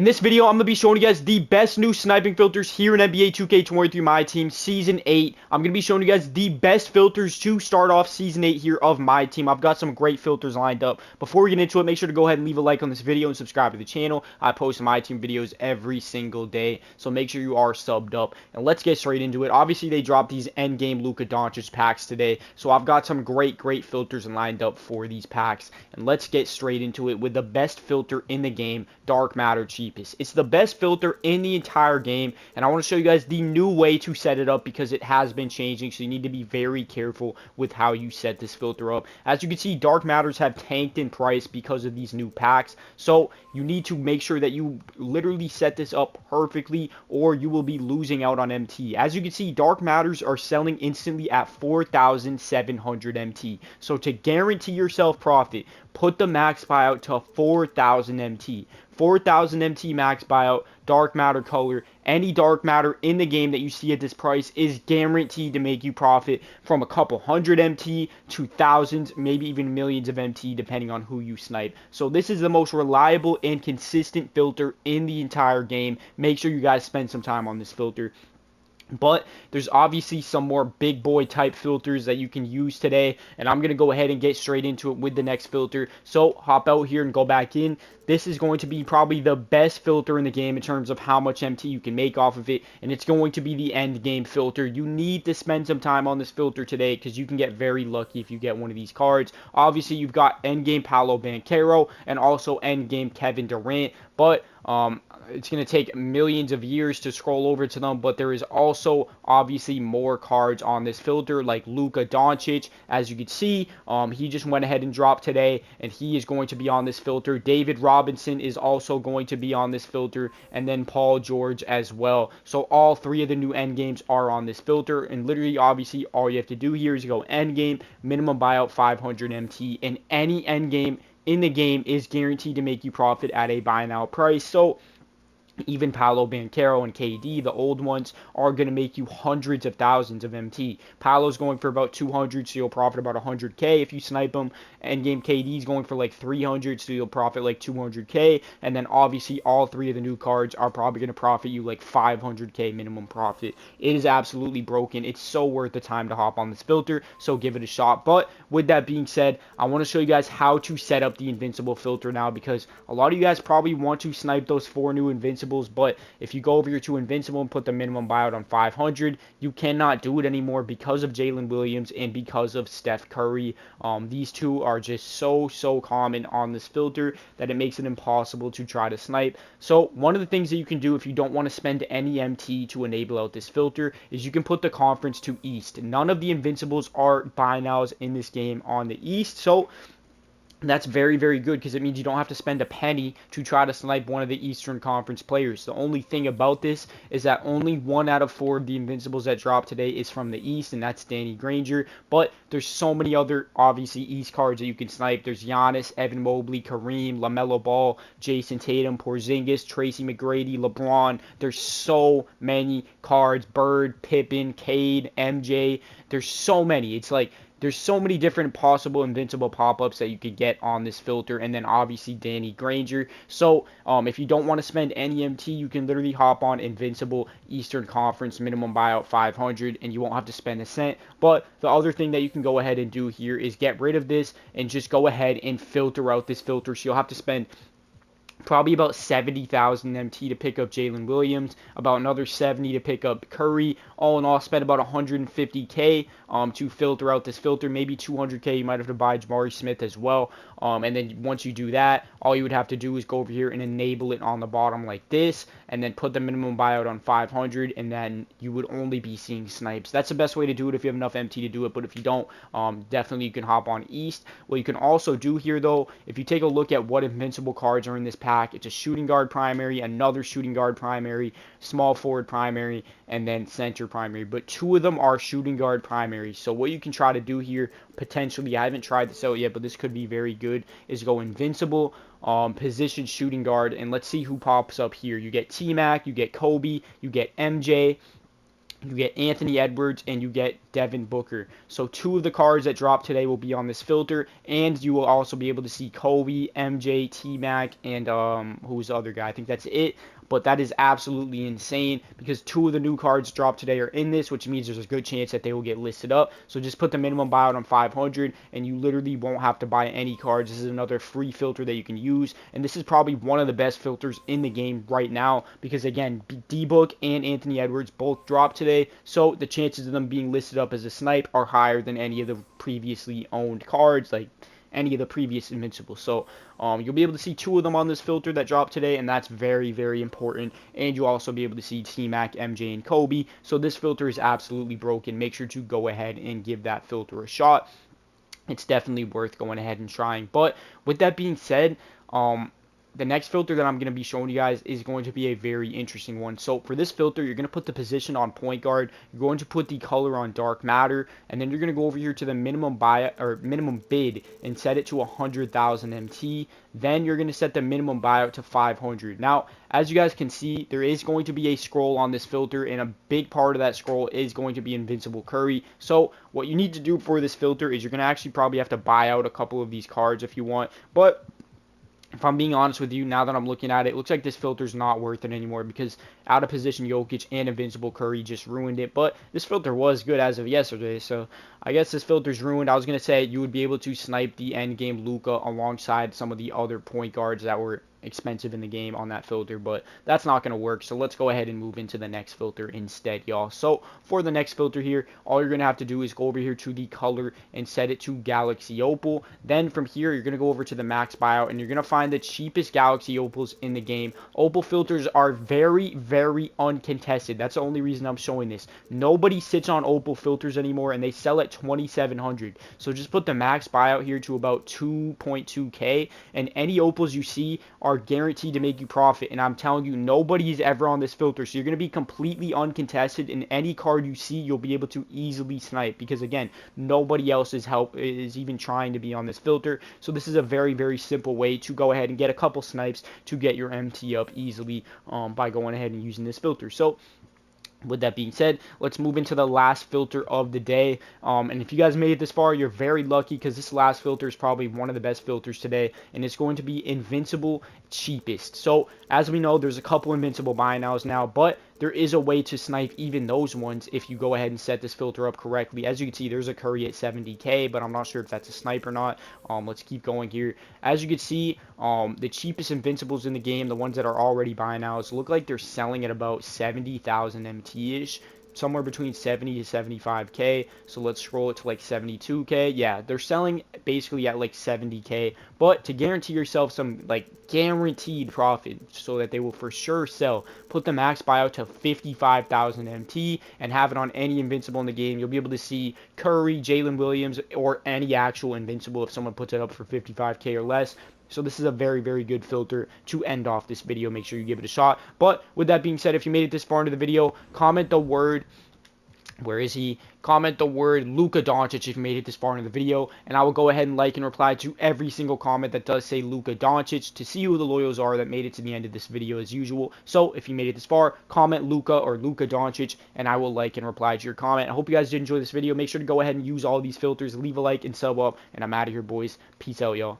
In this video, I'm going to be showing you guys the best new sniping filters here in NBA 2K23 My Team Season 8. I'm going to be showing you guys the best filters to start off Season 8 here of My Team. I've got some great filters lined up. Before we get into it, make sure to go ahead and leave a like on this video and subscribe to the channel. I post My Team videos every single day, so make sure you are subbed up. And let's get straight into it. Obviously, they dropped these endgame Luka Doncic packs today, so I've got some great filters lined up for these packs. And let's get straight into it with the best filter in the game, Dark Matter Cheapest. It's the best filter in the entire game, and I want to show you guys the new way to set it up because it has been changing, so you need to be very careful with how you set this filter up. As you can see, Dark Matters have tanked in price because of these new packs, so you need to make sure that you literally set this up perfectly or you will be losing out on MT. As you can see, Dark Matters are selling instantly at 4,700 MT, so to guarantee yourself profit, put the max buyout to 4,000 MT. 4,000 MT max buyout, dark matter color. Any dark matter in the game that you see at this price is guaranteed to make you profit from a couple hundred MT to thousands, maybe even millions of MT, depending on who you snipe. So this is the most reliable and consistent filter in the entire game. Make sure you guys spend some time on this filter. But there's obviously some more big boy type filters that you can use today, and I'm going to go ahead and get straight into it with the next filter. So hop out here and go back in. This is going to be probably the best filter in the game in terms of how much MT you can make off of it, and it's going to be the end game filter. You need to spend some time on this filter today because you can get very lucky if you get one of these cards. Obviously, you've got end game Paolo Banchero and also end game Kevin Durant, but it's going to take millions of years to scroll over to them, but there is also obviously more cards on this filter like Luka Doncic. As you can see, he just went ahead and dropped today, and he is going to be on this filter. David Robinson is also going to be on this filter, and then Paul George as well. So all three of the new end games are on this filter, and literally obviously all you have to do here is go end game, minimum buyout 500 MT, and any end game in the game is guaranteed to make you profit at a buy now price. So even Paolo Banchero and KD, the old ones, are going to make you hundreds of thousands of MT. Paolo's going for about 200, so you'll profit about 100k if you snipe him. Endgame KD's going for like 300, so you'll profit like 200k. And then obviously all three of the new cards are probably going to profit you like 500k minimum profit. It is absolutely broken. It's so worth the time to hop on this filter, so give it a shot. But with that being said, I want to show you guys how to set up the Invincible filter now, because a lot of you guys probably want to snipe those 4 new Invincibles. But if you go over here to Invincible and put the minimum buyout on 500, you cannot do it anymore because of Jalen Williams and because of Steph Curry. These two are just so common on this filter that it makes it impossible to try to snipe. So one of the things that you can do if you don't want to spend any MT to enable out this filter is you can put the conference to East. None of the Invincibles are buy nows in this game on the East, so that's very good because it means you don't have to spend a penny to try to snipe one of the Eastern Conference players. The only thing about this is that only 1 out of 4 of the Invincibles that dropped today is from the East, and that's Danny Granger. But there's so many other, obviously, East cards that you can snipe. There's Giannis, Evan Mobley, Kareem, LaMelo Ball, Jason Tatum, Porzingis, Tracy McGrady, LeBron. There's so many cards. Bird, Pippen, Cade, MJ. There's so many. It's like there's so many different possible Invincible pop-ups that you could get on this filter, and then obviously Danny Granger. So if you don't want to spend any MT, you can literally hop on Invincible Eastern Conference, minimum buyout 500, and you won't have to spend a cent. But the other thing that you can go ahead and do here is get rid of this and just go ahead and filter out this filter. So you'll have to spend probably about 70,000 MT to pick up Jalen Williams, about another 70 to pick up Curry. All in all, spend about 150k to filter out this filter. Maybe 200k. You might have to buy Jabari Smith as well. And then once you do that, all you would have to do is go over here and enable it on the bottom like this, and then put the minimum buyout on 500, and then you would only be seeing snipes. That's the best way to do it if you have enough MT to do it, but if you don't, definitely you can hop on East. What you can also do here, though, if you take a look at what Invincible cards are in this pack, it's a shooting guard primary, another shooting guard primary, small forward primary, and then center primary. But 2 of them are shooting guard primaries. So what you can try to do here, potentially, I haven't tried this out yet, but this could be very good, is go Invincible, position shooting guard, and let's see who pops up here. You get T-Mac, you get Kobe, you get MJ, you get Anthony Edwards, and you get Devin Booker. So 2 of the cards that drop today will be on this filter, and you will also be able to see Kobe, MJ, T-Mac, and who's the other guy? I think that's it. But that is absolutely insane because 2 of the new cards dropped today are in this, which means there's a good chance that they will get listed up. So just put the minimum buyout on 500 and you literally won't have to buy any cards. This is another free filter that you can use, and this is probably one of the best filters in the game right now because, again, D-Book and Anthony Edwards both dropped today, so the chances of them being listed up as a snipe are higher than any of the previously owned cards, like any of the previous Invincible. So you'll be able to see 2 of them on this filter that dropped today, and that's very, very important. And you'll also be able to see T-Mac, MJ, and Kobe. So this filter is absolutely broken. Make sure to go ahead and give that filter a shot. It's definitely worth going ahead and trying. But with that being said, the next filter that I'm going to be showing you guys is going to be a very interesting one. So for this filter, you're going to put the position on point guard, you're going to put the color on dark matter, and then you're going to go over here to the minimum buy or minimum bid and set it to 100,000 MT. Then you're going to set the minimum buyout to 500. Now, as you guys can see, there is going to be a scroll on this filter, and a big part of that scroll is going to be Invincible Curry. So what you need to do for this filter is you're going to actually probably have to buy out a couple of these cards if you want, but if I'm being honest with you, now that I'm looking at it, it looks like this filter's not worth it anymore because out of position Jokic and Invincible Curry just ruined it. But this filter was good as of yesterday, so I guess this filter's ruined. I was going to say you would be able to snipe the endgame Luka alongside some of the other point guards that were expensive in the game on that filter, but that's not going to work. So let's go ahead and move into the next filter instead, y'all. So for the next filter here, all you're going to have to do is go over here to the color and set it to Galaxy Opal. Then from here, you're going to go over to the max buyout, and you're going to find the cheapest Galaxy Opals in the game. Opal filters are very, very uncontested. That's the only reason I'm showing this. Nobody sits on Opal filters anymore, and they sell at 2,700. So just put the max buyout here to about 2.2K, and any Opals you see are guaranteed to make you profit. And I'm telling you, nobody is ever on this filter, so you're going to be completely uncontested, and any card you see, you'll be able to easily snipe because, again, nobody else is even trying to be on this filter. So this is a very, very simple way to go ahead and get a couple snipes to get your MT up easily by going ahead and using this filter. So with that being said, let's move into the last filter of the day. And if you guys made it this far, you're very lucky because this last filter is probably one of the best filters today, and it's going to be Invincible Cheapest. So as we know, there's a couple Invincible buy nows now, but there is a way to snipe even those ones if you go ahead and set this filter up correctly. As you can see, there's a Curry at 70K, but I'm not sure if that's a snipe or not. Let's keep going here. As you can see, the cheapest Invincibles in the game, the ones that are already buy nows, look like they're selling at about 70,000 MT-ish. Somewhere between 70 to 75K. So let's scroll it to like 72K. Yeah, they're selling basically at like 70K. But to guarantee yourself some like guaranteed profit so that they will for sure sell, put the max buyout to 55,000 MT and have it on any Invincible in the game. You'll be able to see Curry, Jalen Williams, or any actual Invincible if someone puts it up for 55K or less. So this is a very, very good filter to end off this video. Make sure you give it a shot. But with that being said, if you made it this far into the video, comment the word, where is he? Comment the word Luka Doncic if you made it this far into the video, and I will go ahead and like and reply to every single comment that does say Luka Doncic to see who the loyals are that made it to the end of this video as usual. So if you made it this far, comment Luka or Luka Doncic, and I will like and reply to your comment. I hope you guys did enjoy this video. Make sure to go ahead and use all these filters, leave a like and sub up, and I'm out of here, boys. Peace out, y'all.